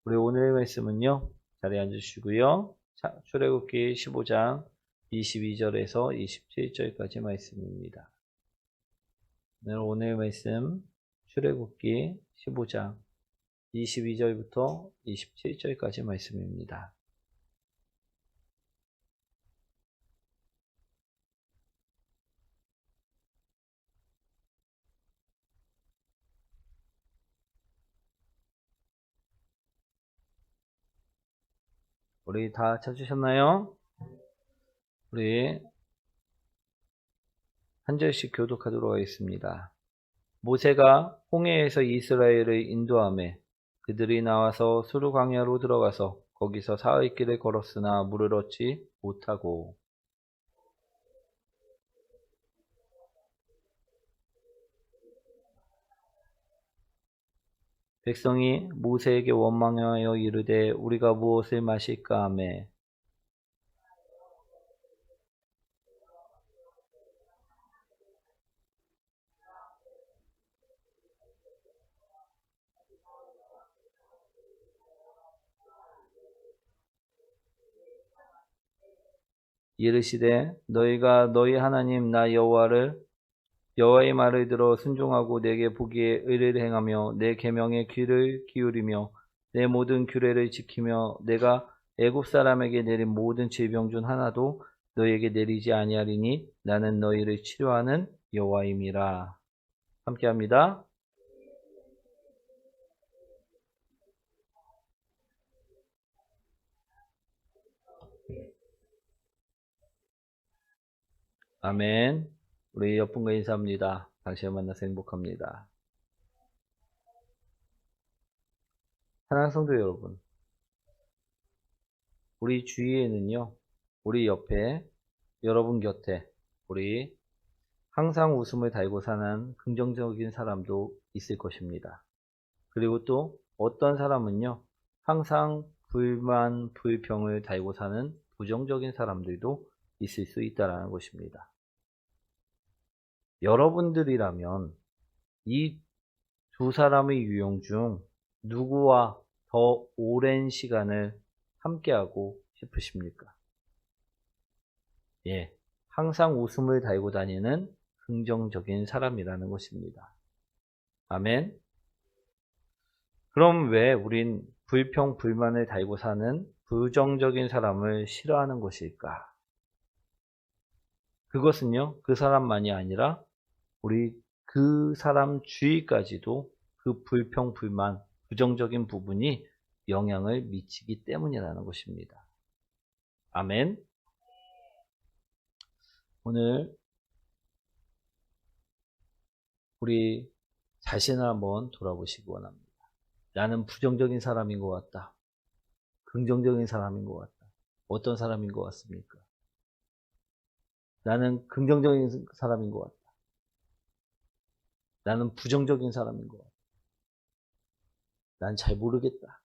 우리 오늘의 말씀은요, 자리에 앉으시고요. 출애굽기 15장 22절에서 27절까지 말씀입니다. 오늘의 말씀, 출애굽기 15장 22절부터 27절까지 말씀입니다. 우리 다 찾으셨나요? 우리 한 절씩 교독하도록 하겠습니다. 모세가 홍해에서 이스라엘을 인도하매 그들이 나와서 수르 광야로 들어가서 거기서 사흘 길을 걸었으나 물을 얻지 못하고 백성이 모세에게 원망하여 이르되 우리가 무엇을 마실까 하매 이르시되 너희가 너희 하나님 나 여호와의 말을 들어 순종하고 내게 보기에 의를 행하며 내 계명에 귀를 기울이며 내 모든 규례를 지키며 내가 애굽 사람에게 내린 모든 질병 중 하나도 너희에게 내리지 아니하리니 나는 너희를 치료하는 여호와임이라. 함께합니다. 아멘. 우리 옆분과 인사합니다. 당신을 만나서 행복합니다. 사랑하는 성도 여러분, 우리 주위에는요, 우리 옆에, 여러분 곁에 우리 항상 웃음을 달고 사는 긍정적인 사람도 있을 것입니다. 그리고 또 어떤 사람은요, 항상 불만, 불평을 달고 사는 부정적인 사람들도 있을 수 있다는 것입니다. 여러분들이라면 이 두 사람의 유형 중 누구와 더 오랜 시간을 함께하고 싶으십니까? 예, 항상 웃음을 달고 다니는 긍정적인 사람이라는 것입니다. 아멘. 그럼 왜 우린 불평, 불만을 달고 사는 부정적인 사람을 싫어하는 것일까? 그것은요, 그 사람만이 아니라 우리 그 사람 주위까지도 그 불평, 불만, 부정적인 부분이 영향을 미치기 때문이라는 것입니다. 아멘. 오늘 우리 자신을 한번 돌아보시기 원합니다. 나는 부정적인 사람인 것 같다. 긍정적인 사람인 것 같다. 어떤 사람인 것 같습니까? 나는 긍정적인 사람인 것 같다. 나는 부정적인 사람인 것 같다. 난 잘 모르겠다.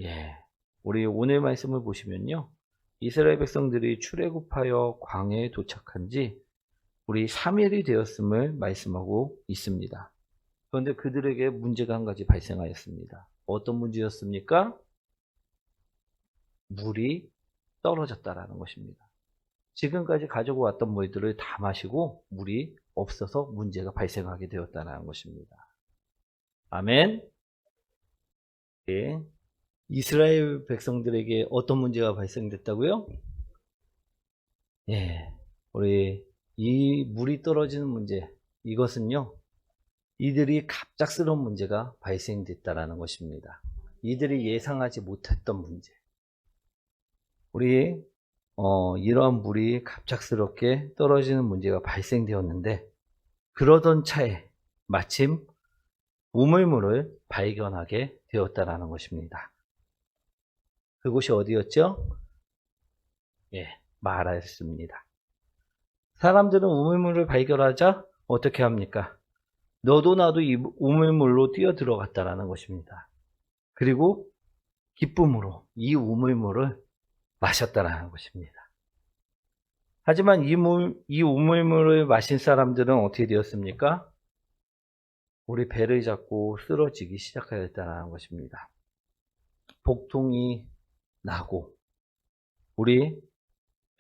예, 우리 오늘 말씀을 보시면요. 이스라엘 백성들이 출애굽하여 광야에 도착한 지 우리 3일이 되었음을 말씀하고 있습니다. 그런데 그들에게 문제가 한 가지 발생하였습니다. 어떤 문제였습니까? 물이 떨어졌다라는 것입니다. 지금까지 가지고 왔던 물들을 다 마시고 물이 없어서 문제가 발생하게 되었다는 것입니다. 아멘. 예. 이스라엘 백성들에게 어떤 문제가 발생됐다고요? 예. 우리 이 물이 떨어지는 문제, 이것은요, 이들이 갑작스러운 문제가 발생됐다라는 것입니다. 이들이 예상하지 못했던 문제. 우리 이러한 물이 갑작스럽게 떨어지는 문제가 발생되었는데 그러던 차에 마침 우물물을 발견하게 되었다라는 것입니다. 그곳이 어디였죠? 예, 마라였습니다. 사람들은 우물물을 발견하자 어떻게 합니까? 너도 나도 이 우물물로 뛰어 들어갔다라는 것입니다. 그리고 기쁨으로 이 우물물을 마셨다라는 것입니다. 하지만 이 우물물을 마신 사람들은 어떻게 되었습니까? 우리 배를 잡고 쓰러지기 시작하였다는 것입니다. 복통이 나고, 우리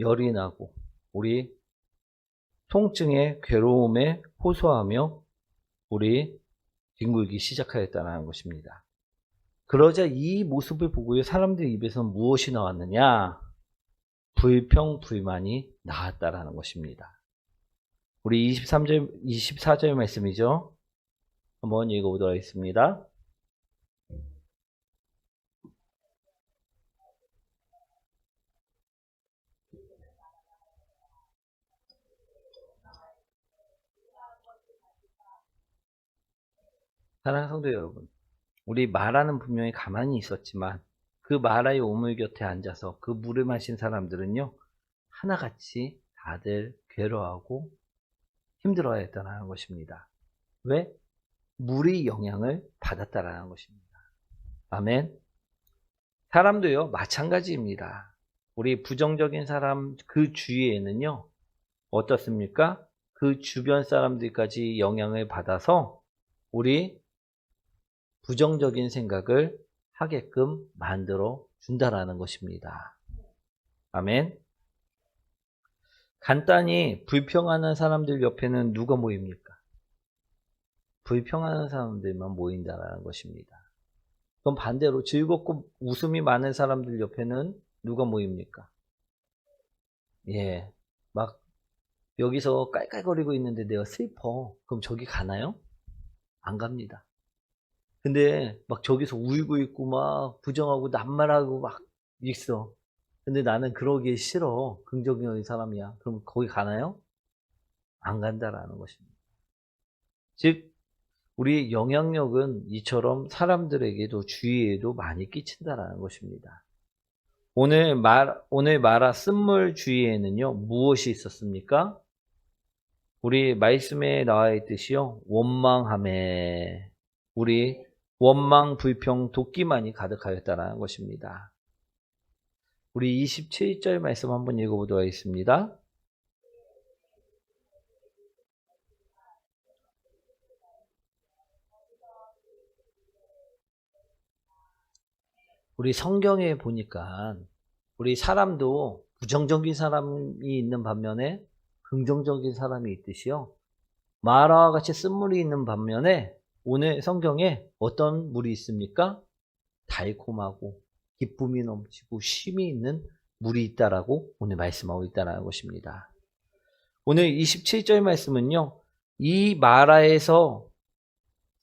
열이 나고, 우리 통증에 괴로움에 호소하며 우리 뒹굴기 시작하였다는 것입니다. 그러자 이 모습을 보고요, 사람들 입에서 무엇이 나왔느냐? 불평, 불만이 나왔다라는 것입니다. 우리 24절 말씀이죠. 한번 읽어보도록 하겠습니다. 사랑하는 성도 여러분, 우리 마라는 분명히 가만히 있었지만 그 마라의 우물 곁에 앉아서 그 물을 마신 사람들은요, 하나같이 다들 괴로워하고 힘들어했다는 것입니다. 왜? 물의 영향을 받았다라는 것입니다. 아멘. 사람도요, 마찬가지입니다. 우리 부정적인 사람 그 주위에는요, 어떻습니까? 그 주변 사람들까지 영향을 받아서 우리 부정적인 생각을 하게끔 만들어 준다라는 것입니다. 아멘. 간단히 불평하는 사람들 옆에는 누가 모입니까? 불평하는 사람들만 모인다라는 것입니다. 그럼 반대로 즐겁고 웃음이 많은 사람들 옆에는 누가 모입니까? 예, 막 여기서 깔깔거리고 있는데 내가 슬퍼. 그럼 저기 가나요? 안 갑니다. 근데 막 저기서 울고 있고 막 부정하고 낱말하고 막 있어. 근데 나는 그러기 싫어. 긍정적인 사람이야. 그럼 거기 가나요? 안 간다라는 것입니다. 즉 우리의 영향력은 이처럼 사람들에게도 주위에도 많이 끼친다라는 것입니다. 오늘 마라 쓴물 주위에는요, 무엇이 있었습니까? 우리 말씀에 나와 있듯이요, 원망함에 우리 원망, 불평, 도끼만이 가득하였다는 것입니다. 우리 27절 말씀 한번 읽어보도록 하겠습니다. 우리 성경에 보니까 우리 사람도 부정적인 사람이 있는 반면에 긍정적인 사람이 있듯이요, 마라와 같이 쓴물이 있는 반면에 오늘 성경에 어떤 물이 있습니까? 달콤하고 기쁨이 넘치고 쉼이 있는 물이 있다라고 오늘 말씀하고 있다는 것입니다. 오늘 27절 말씀은요, 이 마라에서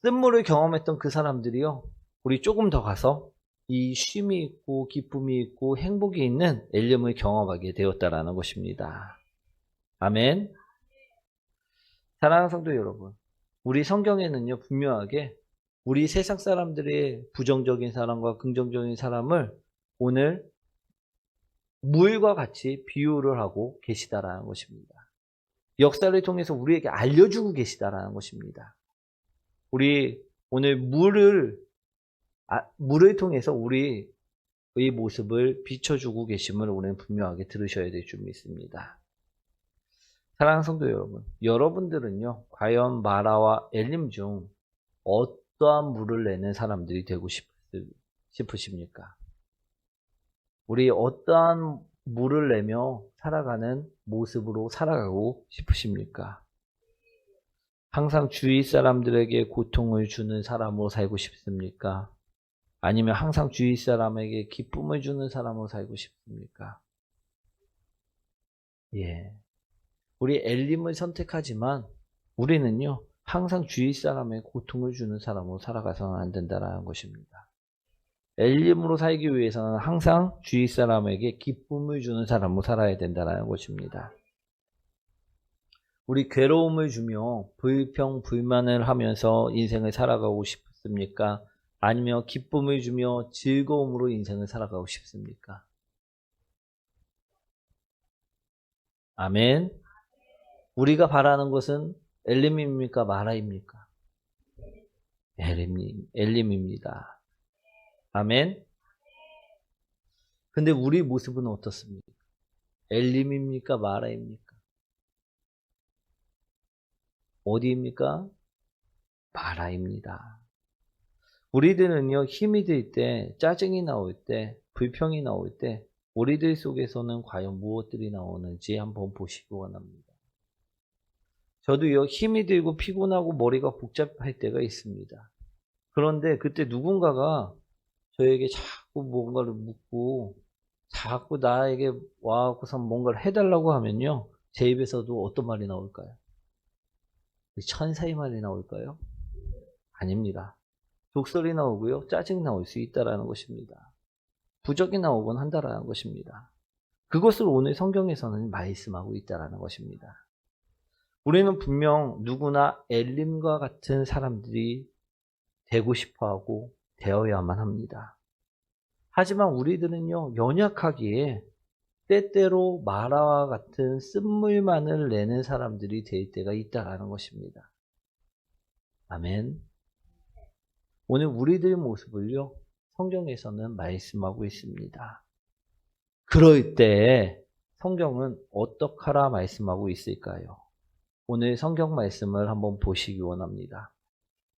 쓴물을 경험했던 그 사람들이요, 우리 조금 더 가서 이 쉼이 있고 기쁨이 있고 행복이 있는 엘림을 경험하게 되었다라는 것입니다. 아멘. 사랑하는 성도 여러분, 우리 성경에는요, 분명하게 우리 세상 사람들의 부정적인 사람과 긍정적인 사람을 오늘 물과 같이 비유를 하고 계시다라는 것입니다. 역사를 통해서 우리에게 알려주고 계시다라는 것입니다. 우리 오늘 물을 통해서 우리의 모습을 비춰주고 계심을 우리는 분명하게 들으셔야 될 줄 믿습니다. 사랑하는 성도 여러분, 여러분들은요, 과연 마라와 엘림 중 어떠한 물을 내는 사람들이 되고 싶으십니까? 우리 어떠한 물을 내며 살아가는 모습으로 살아가고 싶으십니까? 항상 주위 사람들에게 고통을 주는 사람으로 살고 싶습니까? 아니면 항상 주위 사람에게 기쁨을 주는 사람으로 살고 싶습니까? 예. 우리 엘림을 선택하지만 우리는요, 항상 주위 사람에 고통을 주는 사람으로 살아가서는 안 된다는 것입니다. 엘림으로 살기 위해서는 항상 주위 사람에게 기쁨을 주는 사람으로 살아야 된다는 것입니다. 우리 괴로움을 주며 불평, 불만을 하면서 인생을 살아가고 싶습니까? 아니면 기쁨을 주며 즐거움으로 인생을 살아가고 싶습니까? 아멘. 우리가 바라는 것은 엘림입니까? 마라입니까? 엘림입니다. 아멘. 근데 우리 모습은 어떻습니까? 엘림입니까? 마라입니까? 어디입니까? 마라입니다. 우리들은요, 힘이 들 때, 짜증이 나올 때, 불평이 나올 때, 우리들 속에서는 과연 무엇들이 나오는지 한번 보시기 원합니다. 저도요, 힘이 들고 피곤하고 머리가 복잡할 때가 있습니다. 그런데 그때 누군가가 저에게 자꾸 뭔가를 묻고, 자꾸 나에게 와갖고서 뭔가를 해달라고 하면요, 제 입에서도 어떤 말이 나올까요? 천사의 말이 나올까요? 아닙니다. 독설이 나오고요, 짜증이 나올 수 있다라는 것입니다. 부적이 나오곤 한다라는 것입니다. 그것을 오늘 성경에서는 말씀하고 있다라는 것입니다. 우리는 분명 누구나 엘림과 같은 사람들이 되고 싶어하고 되어야만 합니다. 하지만 우리들은요, 연약하기에 때때로 마라와 같은 쓴물만을 내는 사람들이 될 때가 있다라는 것입니다. 아멘. 오늘 우리들의 모습을요, 성경에서는 말씀하고 있습니다. 그럴 때 성경은 어떡하라 말씀하고 있을까요? 오늘 성경 말씀을 한번 보시기 원합니다.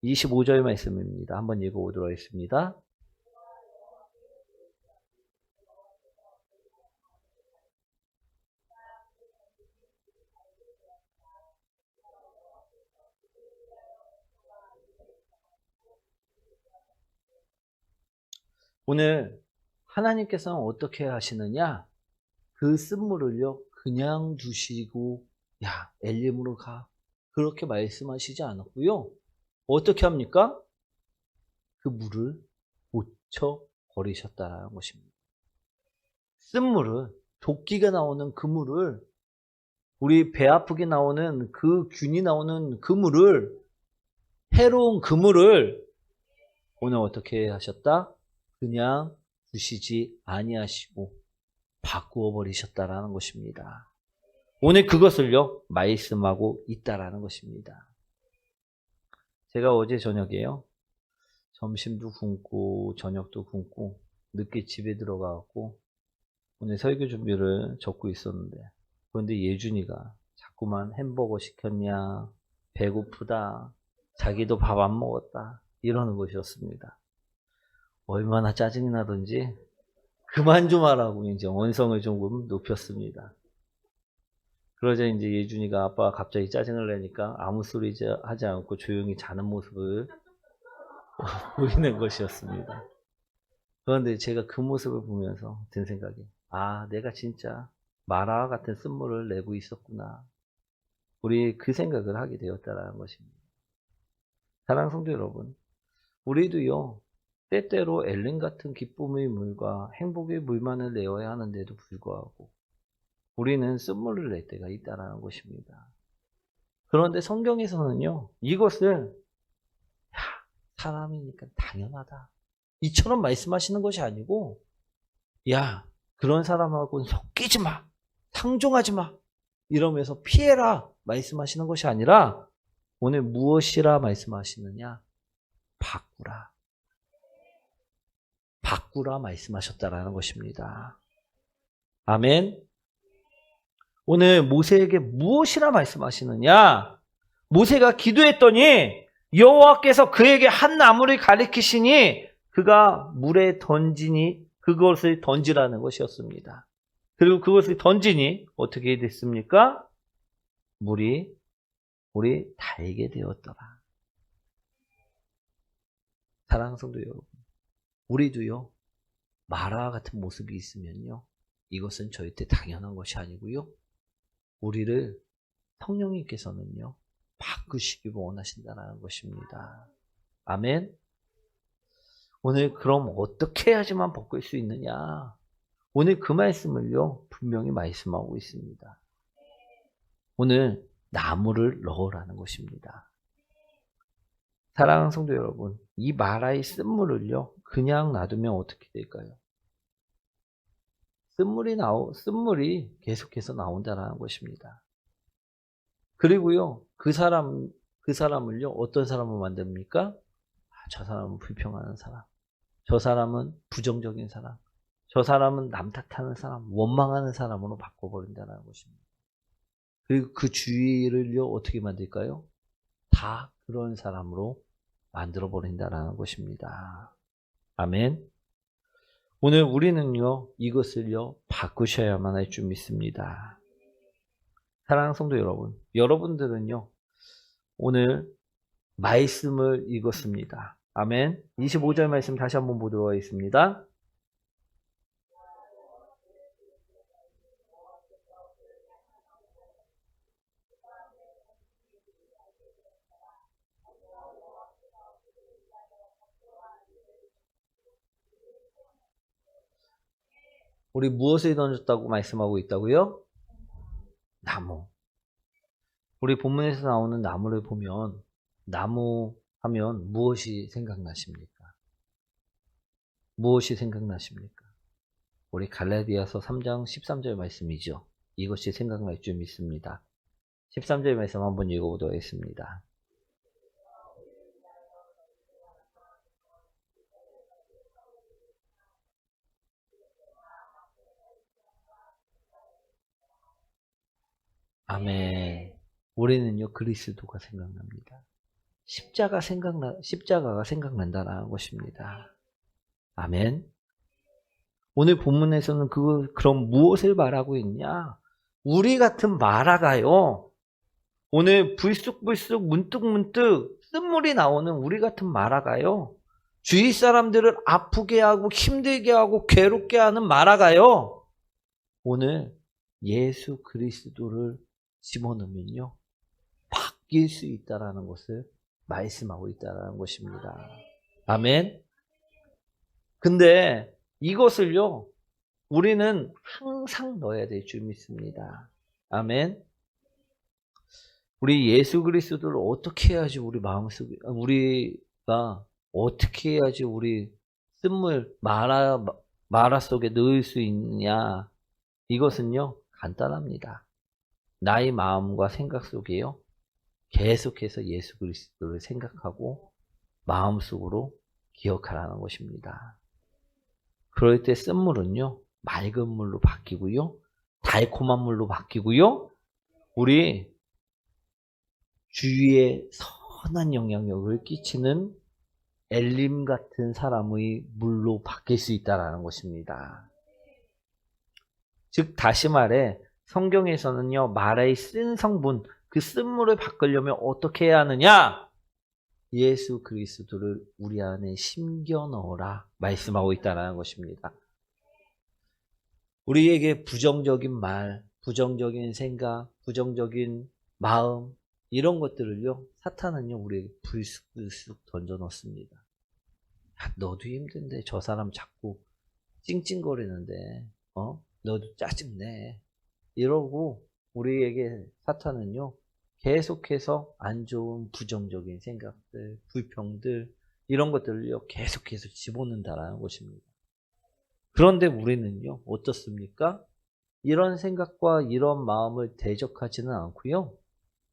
25절 말씀입니다. 한번 읽어보도록 하겠습니다. 오늘 하나님께서는 어떻게 하시느냐? 그 쓴물을요, 그냥 두시고, 야, 엘림으로 가. 그렇게 말씀하시지 않았고요. 어떻게 합니까? 그 물을 고쳐 버리셨다는 것입니다. 쓴물을, 도끼가 나오는 그 물을, 우리 배 아프게 나오는 그 균이 나오는 그 물을, 해로운 그 물을 오늘 어떻게 하셨다? 그냥 두시지 아니하시고 바꾸어 버리셨다라는 것입니다. 오늘 그것을요, 말씀하고 있다라는 것입니다. 제가 어제 저녁에요, 점심도 굶고 저녁도 굶고 늦게 집에 들어가갖고 오늘 설교 준비를 적고 있었는데, 그런데 예준이가 자꾸만 햄버거 시켰냐, 배고프다, 자기도 밥 안 먹었다, 이러는 것이었습니다. 얼마나 짜증이 나던지 그만 좀 하라고 이제 언성을 조금 높였습니다. 그러자 이제 예준이가 아빠가 갑자기 짜증을 내니까 아무 소리 하지 않고 조용히 자는 모습을 보이는 것이었습니다. 그런데 제가 그 모습을 보면서 든 생각이, 아, 내가 진짜 마라와 같은 쓴물을 내고 있었구나. 우리 그 생각을 하게 되었다는 것입니다. 사랑하는 성도 여러분, 우리도요, 때때로 엘림 같은 기쁨의 물과 행복의 물만을 내어야 하는데도 불구하고 우리는 쓴물을 낼 때가 있다는 것입니다. 그런데 성경에서는요, 이것을 사람이니까 당연하다, 이처럼 말씀하시는 것이 아니고, 야, 그런 사람하고는 섞이지 마, 상종하지 마, 이러면서 피해라 말씀하시는 것이 아니라 오늘 무엇이라 말씀하시느냐? 바꾸라. 바꾸라 말씀하셨다라는 것입니다. 아멘. 오늘 모세에게 무엇이라 말씀하시느냐? 모세가 기도했더니 여호와께서 그에게 한 나무를 가리키시니 그가 물에 던지니 그것을 던지라는 것이었습니다. 그리고 그것을 던지니 어떻게 됐습니까? 물이 달게 되었더라. 사랑하는 성도 여러분, 우리도요, 마라와 같은 모습이 있으면요, 이것은 절대 당연한 것이 아니고요, 우리를 성령님께서는요, 바꾸시기 원하신다는 것입니다. 아멘. 오늘 그럼 어떻게 해야지만 바꿀 수 있느냐? 오늘 그 말씀을요, 분명히 말씀하고 있습니다. 오늘 나무를 넣으라는 것입니다. 사랑하는 성도 여러분, 이 마라의 쓴물을요, 그냥 놔두면 어떻게 될까요? 쓴물이 계속해서 나온다는 것입니다. 그리고요, 그 사람을요, 어떤 사람을 만듭니까? 저 사람은 불평하는 사람, 저 사람은 부정적인 사람, 저 사람은 남 탓하는 사람, 원망하는 사람으로 바꿔버린다는 것입니다. 그리고 그 주위를요, 어떻게 만들까요? 다 그런 사람으로 만들어버린다라는 것입니다. 아멘. 오늘 우리는요, 이것을요, 바꾸셔야만 할 줄 믿습니다. 사랑하는 성도 여러분, 여러분들은요, 오늘 말씀을 읽었습니다. 아멘. 25절 말씀 다시 한번 보도록 하겠습니다. 우리 무엇을 던졌다고 말씀하고 있다고요? 나무. 우리 본문에서 나오는 나무를 보면 나무 하면 무엇이 생각나십니까? 무엇이 생각나십니까? 우리 갈라디아서 3장 13절 말씀이죠. 이것이 생각날 줄 믿습니다. 13절 말씀 한번 읽어보도록 하겠습니다. 아멘. 우리는요, 그리스도가 생각납니다. 십자가가 생각난다라는 것입니다. 아멘. 오늘 본문에서는 그럼 무엇을 말하고 있냐? 우리 같은 마라가요. 오늘 불쑥불쑥 문득문득 쓴물이 나오는 우리 같은 마라가요. 주위 사람들을 아프게 하고 힘들게 하고 괴롭게 하는 마라가요. 오늘 예수 그리스도를 집어넣으면요, 바뀔 수 있다라는 것을 말씀하고 있다라는 것입니다. 아멘. 근데 이것을요, 우리는 항상 넣어야 될 줄 믿습니다. 아멘. 우리 예수 그리스도를 어떻게 해야지 우리 마음속에, 우리가 어떻게 해야지 우리 쓴물 마라 속에 넣을 수 있냐? 이것은요, 간단합니다. 나의 마음과 생각 속에요, 계속해서 예수 그리스도를 생각하고 마음속으로 기억하라는 것입니다. 그럴 때 쓴물은요, 맑은 물로 바뀌고요, 달콤한 물로 바뀌고요, 우리 주위에 선한 영향력을 끼치는 엘림 같은 사람의 물로 바뀔 수 있다는 것입니다. 즉 다시 말해 성경에서는요, 마라의 쓴 성분, 그 쓴물을 바꾸려면 어떻게 해야 하느냐? 예수 그리스도를 우리 안에 심겨 넣어라 말씀하고 있다는 것입니다. 우리에게 부정적인 말, 부정적인 생각, 부정적인 마음, 이런 것들을요, 사탄은요, 우리에게 불쑥불쑥 던져 넣습니다. 야, 너도 힘든데 저 사람 자꾸 찡찡거리는데 너도 짜증내, 이러고 우리에게 사탄은요, 계속해서 안 좋은 부정적인 생각들, 불평들, 이런 것들을요, 계속해서 집어넣는다라는 것입니다. 그런데 우리는요, 어떻습니까? 이런 생각과 이런 마음을 대적하지는 않고요,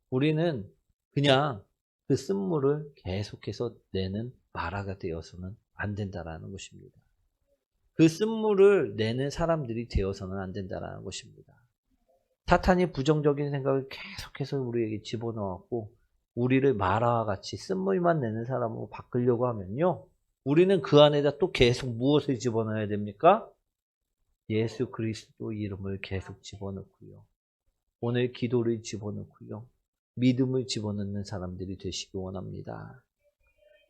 우리는 그냥 그 쓴물을 계속해서 내는 마라가 되어서는 안 된다라는 것입니다. 그 쓴물을 내는 사람들이 되어서는 안 된다라는 것입니다. 사탄이 부정적인 생각을 계속해서 우리에게 집어넣었고 우리를 마라와 같이 쓴물만 내는 사람으로 바꾸려고 하면요, 우리는 그 안에다 또 계속 무엇을 집어넣어야 됩니까? 예수 그리스도 이름을 계속 집어넣고요, 오늘 기도를 집어넣고요, 믿음을 집어넣는 사람들이 되시기 원합니다.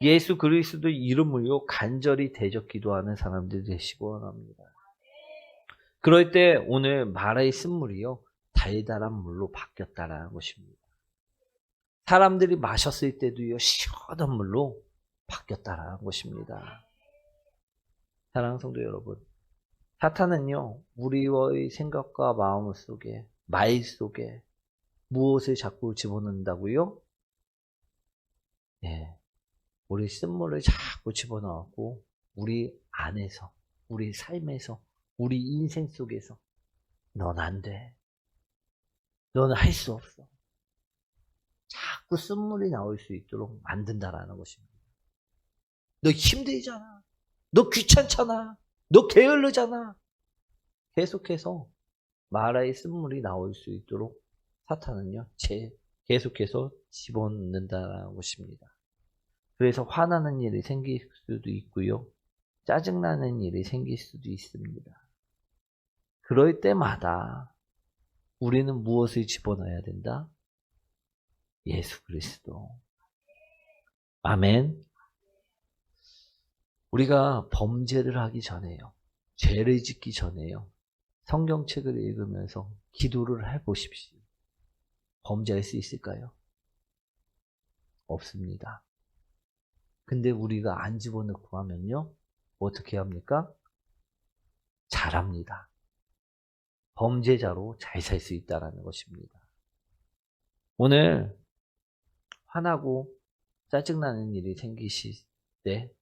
예수 그리스도 이름을요, 간절히 대적 기도하는 사람들이 되시기 원합니다. 그럴 때 오늘 마라의 쓴물이요, 달달한 물로 바뀌었다라는 것입니다. 사람들이 마셨을 때도요, 시원한 물로 바뀌었다라는 것입니다. 사랑하는 성도 여러분, 사탄은요, 우리의 생각과 마음 속에, 말 속에 무엇을 자꾸 집어넣는다고요? 예, 우리 쓴물을 자꾸 집어넣고 우리 안에서, 우리 삶에서, 우리 인생 속에서 넌 안 돼, 너는 할 수 없어, 자꾸 쓴물이 나올 수 있도록 만든다라는 것입니다. 너 힘들잖아, 너 귀찮잖아, 너 게을르잖아, 계속해서 마라의 쓴물이 나올 수 있도록 사탄은요, 계속해서 집어넣는다라는 것입니다. 그래서 화나는 일이 생길 수도 있고요. 짜증나는 일이 생길 수도 있습니다. 그럴 때마다 우리는 무엇을 집어넣어야 된다? 예수 그리스도. 아멘. 우리가 범죄를 하기 전에요. 죄를 짓기 전에요. 성경책을 읽으면서 기도를 해보십시오. 범죄할 수 있을까요? 없습니다. 근데 우리가 안 집어넣고 하면요. 어떻게 합니까? 잘합니다. 범죄자로 잘 살 수 있다는 것입니다. 오늘 화나고 짜증나는 일이 생기실 때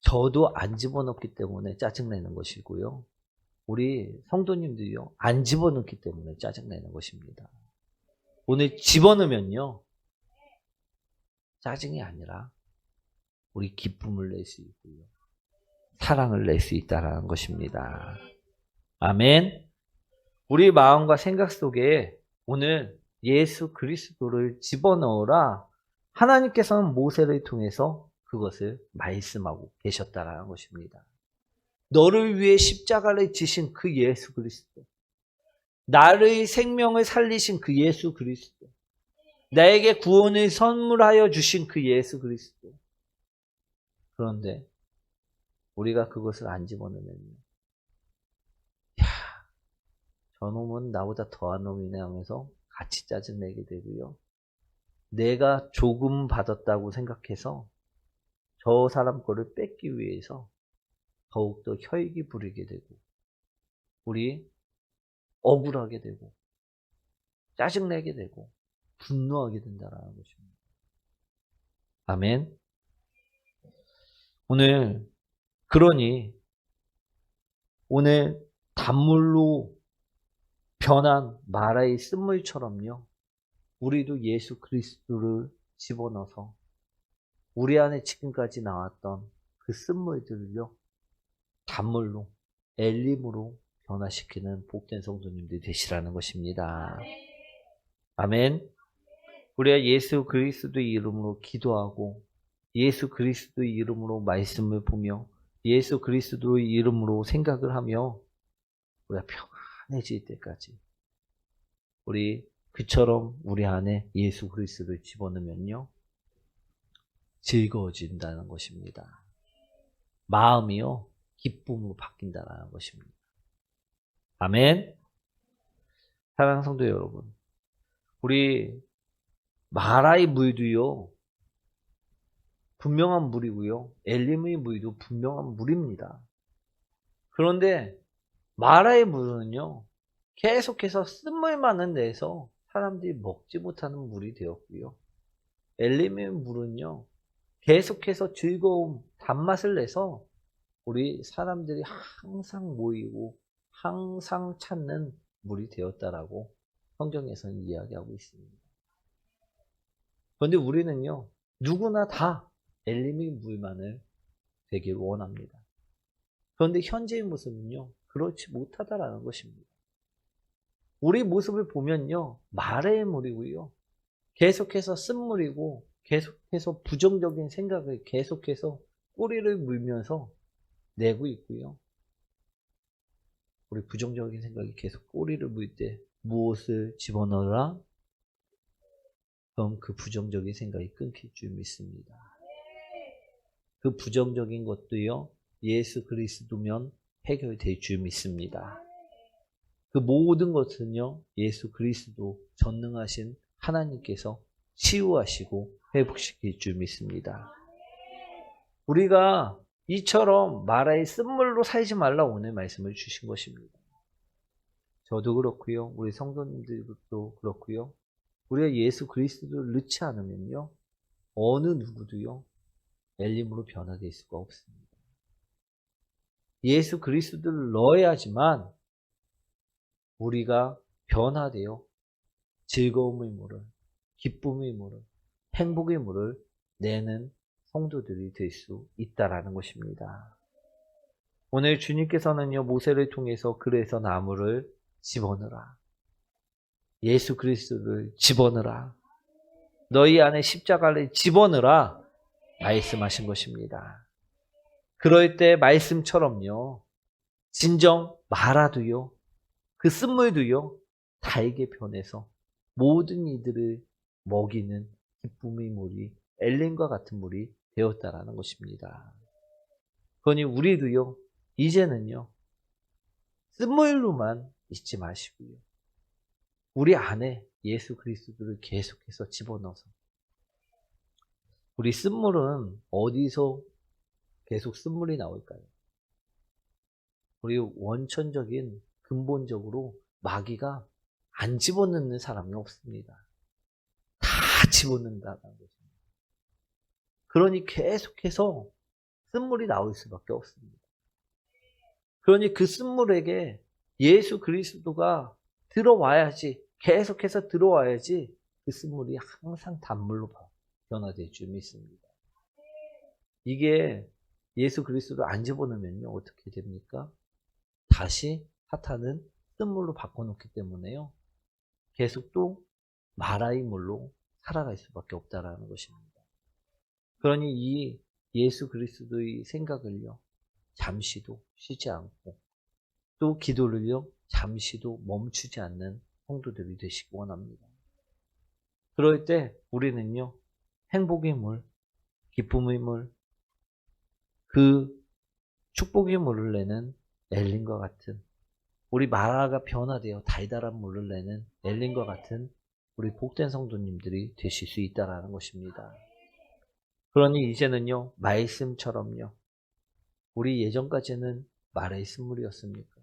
저도 안 집어넣기 때문에 짜증내는 것이고요. 우리 성도님들이요. 안 집어넣기 때문에 짜증내는 것입니다. 오늘 집어넣으면요. 짜증이 아니라 우리 기쁨을 낼 수 있고요. 사랑을 낼 수 있다는 것입니다. 아멘. 우리 마음과 생각 속에 오늘 예수 그리스도를 집어넣으라 하나님께서는 모세를 통해서 그것을 말씀하고 계셨다라는 것입니다. 너를 위해 십자가를 지신 그 예수 그리스도, 나의 생명을 살리신 그 예수 그리스도, 나에게 구원을 선물하여 주신 그 예수 그리스도. 그런데 우리가 그것을 안 집어넣으면요. 야, 저놈은 나보다 더한 놈이네 하면서 같이 짜증내게 되고요. 내가 조금 받았다고 생각해서 저 사람 거를 뺏기 위해서 더욱더 혈기 부리게 되고 우리 억울하게 되고 짜증내게 되고 분노하게 된다는 것입니다. 아멘. 그러니 오늘 단물로 변한 마라의 쓴물처럼요. 우리도 예수 그리스도를 집어넣어서 우리 안에 지금까지 나왔던 그 쓴물들을요. 단물로, 엘림으로 변화시키는 복된 성도님들이 되시라는 것입니다. 아멘. 우리가 예수 그리스도의 이름으로 기도하고 예수 그리스도의 이름으로 말씀을 보며 예수 그리스도의 이름으로 생각을 하며 우리가 평안해질 때까지 우리 그처럼 우리 안에 예수 그리스도를 집어넣으면요. 즐거워진다는 것입니다. 마음이요. 기쁨으로 바뀐다는 것입니다. 아멘. 사랑하는 성도 여러분, 우리 마라의 물도요. 분명한 물이고요. 엘림의 물도 분명한 물입니다. 그런데 마라의 물은요. 계속해서 쓴물만은 내서 사람들이 먹지 못하는 물이 되었고요. 엘림의 물은요. 계속해서 즐거움, 단맛을 내서 우리 사람들이 항상 모이고 항상 찾는 물이 되었다라고 성경에서는 이야기하고 있습니다. 그런데 우리는요. 누구나 다 엘림의 물만을 되길 원합니다. 그런데 현재의 모습은요. 그렇지 못하다라는 것입니다. 우리 모습을 보면요. 마라의 물이고요. 계속해서 쓴물이고 계속해서 부정적인 생각을 계속해서 꼬리를 물면서 내고 있고요. 우리 부정적인 생각이 계속 꼬리를 물 때 무엇을 집어넣으라? 그럼 그 부정적인 생각이 끊길 줄 믿습니다. 그 부정적인 것도요. 예수 그리스도면 해결될 줄 믿습니다. 그 모든 것은요. 예수 그리스도 전능하신 하나님께서 치유하시고 회복시킬 줄 믿습니다. 우리가 이처럼 마라의 쓴물로 살지 말라 오늘 말씀을 주신 것입니다. 저도 그렇고요. 우리 성도님들도 그렇고요. 우리가 예수 그리스도를 넣지 않으면요. 어느 누구도요. 엘림으로 변화될 수가 없습니다. 예수 그리스도를 넣어야지만 우리가 변화되어 즐거움의 물을, 기쁨의 물을, 행복의 물을 내는 성도들이 될 수 있다라는 것입니다. 오늘 주님께서는요, 모세를 통해서 그래서 나무를 집어넣으라. 예수 그리스도를 집어넣으라. 너희 안에 십자가를 집어넣으라. 말씀하신 것입니다. 그럴 때 말씀처럼요, 진정 마라도요, 그 쓴물도요, 달게 변해서 모든 이들을 먹이는 기쁨의 물이, 엘림과 같은 물이 되었다라는 것입니다. 그러니 우리도요, 이제는요, 쓴물로만 있지 마시고요, 우리 안에 예수 그리스도를 계속해서 집어넣어서, 우리 쓴물은 어디서 계속 쓴물이 나올까요? 우리 원천적인 근본적으로 마귀가 안 집어넣는 사람이 없습니다. 다 집어넣는다는 것입니다. 그러니 계속해서 쓴물이 나올 수밖에 없습니다. 그러니 그 쓴물에게 예수 그리스도가 들어와야지, 계속해서 들어와야지 그 쓴물이 항상 단물로 변화될 줄 믿습니다. 이게 예수 그리스도를 안 집어넣으면요, 어떻게 됩니까? 다시 사탄은 쓴물로 바꿔놓기 때문에요, 계속 또 마라의 물로 살아갈 수밖에 없다라는 것입니다. 그러니 이 예수 그리스도의 생각을요, 잠시도 쉬지 않고, 또 기도를요, 잠시도 멈추지 않는 성도들이 되시기 원합니다. 그럴 때 우리는요, 행복의 물, 기쁨의 물, 그 축복의 물을 내는 엘림과 같은, 우리 마라가 변화되어 달달한 물을 내는 엘림과 같은 우리 복된 성도님들이 되실 수 있다는 것입니다. 그러니 이제는요, 말씀처럼요, 우리 예전까지는 마라의 쓴물이었습니까?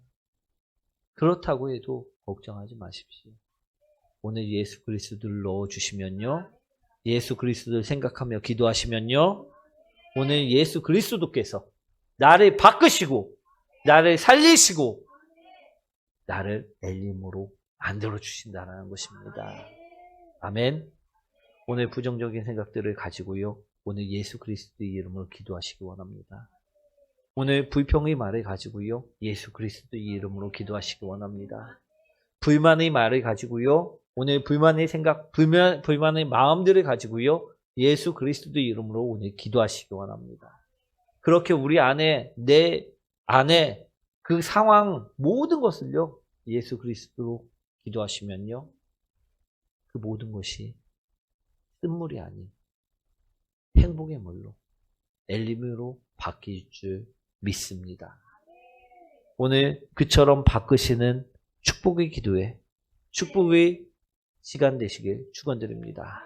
그렇다고 해도 걱정하지 마십시오. 오늘 예수 그리스도를 넣어주시면요, 예수 그리스도를 생각하며 기도하시면요, 오늘 예수 그리스도께서 나를 바꾸시고 나를 살리시고 나를 엘림으로 만들어주신다는 것입니다. 아멘. 오늘 부정적인 생각들을 가지고요, 오늘 예수 그리스도의 이름으로 기도하시기 원합니다. 오늘 불평의 말을 가지고요, 예수 그리스도의 이름으로 기도하시기 원합니다. 불만의 말을 가지고요, 오늘 불만의 생각, 불만의 마음들을 가지고요, 예수 그리스도의 이름으로 오늘 기도하시기 원합니다. 그렇게 우리 안에, 내 안에 그 상황 모든 것을요, 예수 그리스도로 기도하시면요, 그 모든 것이 쓴물이 아닌 행복의 물로, 엘림으로 바뀔 줄 믿습니다. 오늘 그처럼 바꾸시는 축복의 기도에 축복의 시간 되시길 축원드립니다.